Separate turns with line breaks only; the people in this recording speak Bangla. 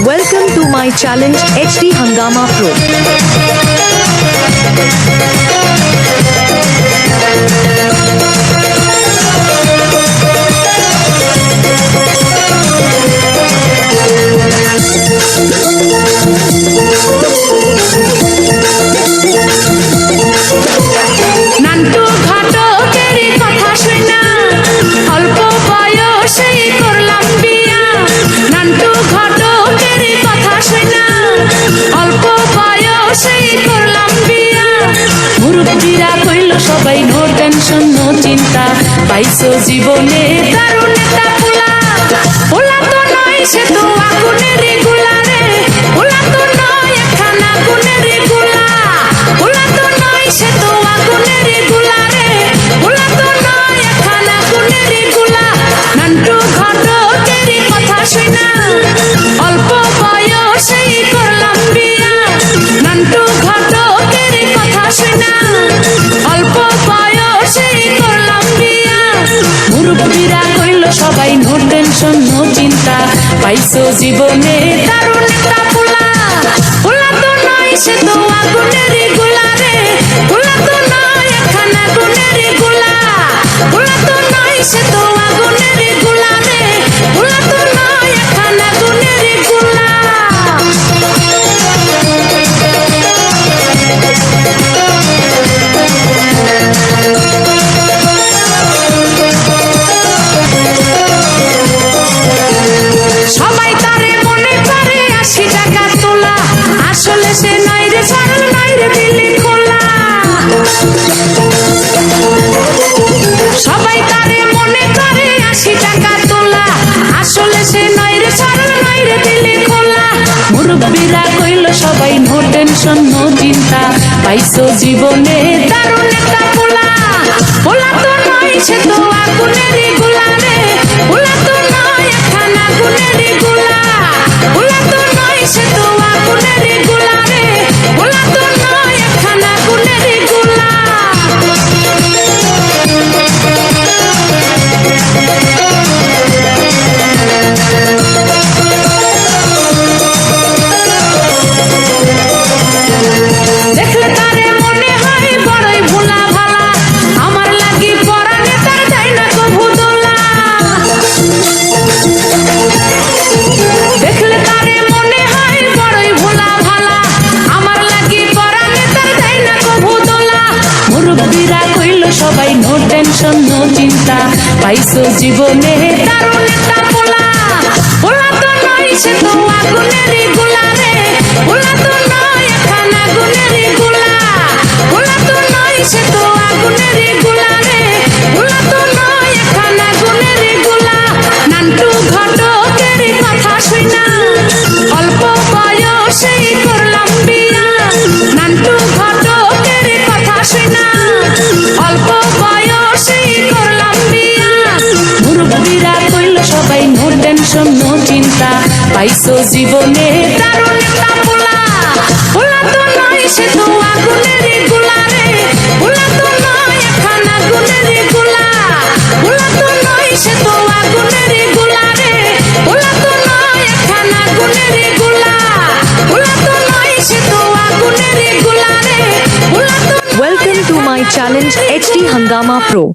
Welcome to my challenge HD Hangama Pro.
Nantu ঘটকের কথা শুনা অল্প বয়সেই করলাম বিয়া। নান্টু ঘটকের কথা শুনা অল্প বয়সেই করলাম বিয়া। মুরব্বীরা কইল সবাই নো টেনশন নো চিন্তা, পাইছো জীবনে দারুণ একটা পোলা। পোলা তো নয় সে তো আগুনের গোলা রে, পোলা তো নয় একখান আগুনের গোলা। পোলা তো নয় সে তো আগুনের গোলা রে, পোলা তো নয় একখান আগুনের গোলা। নান্টু ঘটকের কথা শুনা অল্প বয়সেই করলাম বিয়া। নান্টু ঘটকের কথা শুনা অল্প বয়সেই করলাম বিয়া। মুরব্বীরা কইল সবাই নো টেনশন নো চিন্তা, পাইছো জীবনে দারুণ একটা পোলা। পোলা তো নয় সে তো আগুনের গোলা রে, পোলা তো নয় একখান আগুনের গোলা। পোলা তো নয় সে তো আগুনের গোলা রে, পোলা তো নয় একখান আগুনের গোলা। সবাই তারে মনে করে 80 টাকা তোলা, আসলে সে নয় রে সরল নয় রে দিলি খোলা। সবাই তারে মনে করে 80 টাকা তোলা, আসলে সে নয় রে সরল নয় রে দিলি খোলা। মুরব্বীরা কইল সবাই নো টেনশন নো চিন্তা, পাইছো জীবনে দারুণ একটা পোলা। পোলা তো নয় সে তো আগুনের গোলা রে, পোলা তো নয় একখান আগুনের গোলা। পোলা তো নয় সে তো আগুনের গোলা রে, পোলা তো নয় একখান আগুনের গোলা। দেখলে তারে মনে হয় বড়ই ভোলা ভালা, আমার লাগি পরানে তার যায় না কভু দোলা। দেখলে তারে মনে হয় বড়ই ভোলা ভালা, আমার লাগি পরানে তার যায় না কভু দোলা। মুরব্বীরা কইল সবাই নো টেনশন নো চিন্তা, পাইছো জীবনে দারুণ একটা পোলা। পোলা তো নয় সে তো আগুনের গোলা রে, পোলা তো নয় একখান আগুনের গোলা। পোলা তো নয় সে তো আগুনের গোলা রে, পোলা তো নয় একখান আগুনের গোলা। নান্টু ঘটকের কথা শুনা অল্প বয়সেই করলাম বিয়া। নান্টু ঘটকের কথা শুনা অল্প বয়সেই করলাম বিয়া। মুরব্বীরা কইল সবাই নো টেনশন নো চিন্তা, পাইছো জীবনে দারুণ একটা পোলা। পোলা তো নয় সে তো আগুনের গোলা রে, পোলা তো নয় একখান আগুনের গোলা। পোলা তো নয় সে তো আগুনের গোলা রে, পোলা তো নয় একখান আগুনের গোলা। পোলা তো নয় সে তো আগুনের গোলা রে, পোলা তো।
Welcome to my challenge HD Hangama Pro.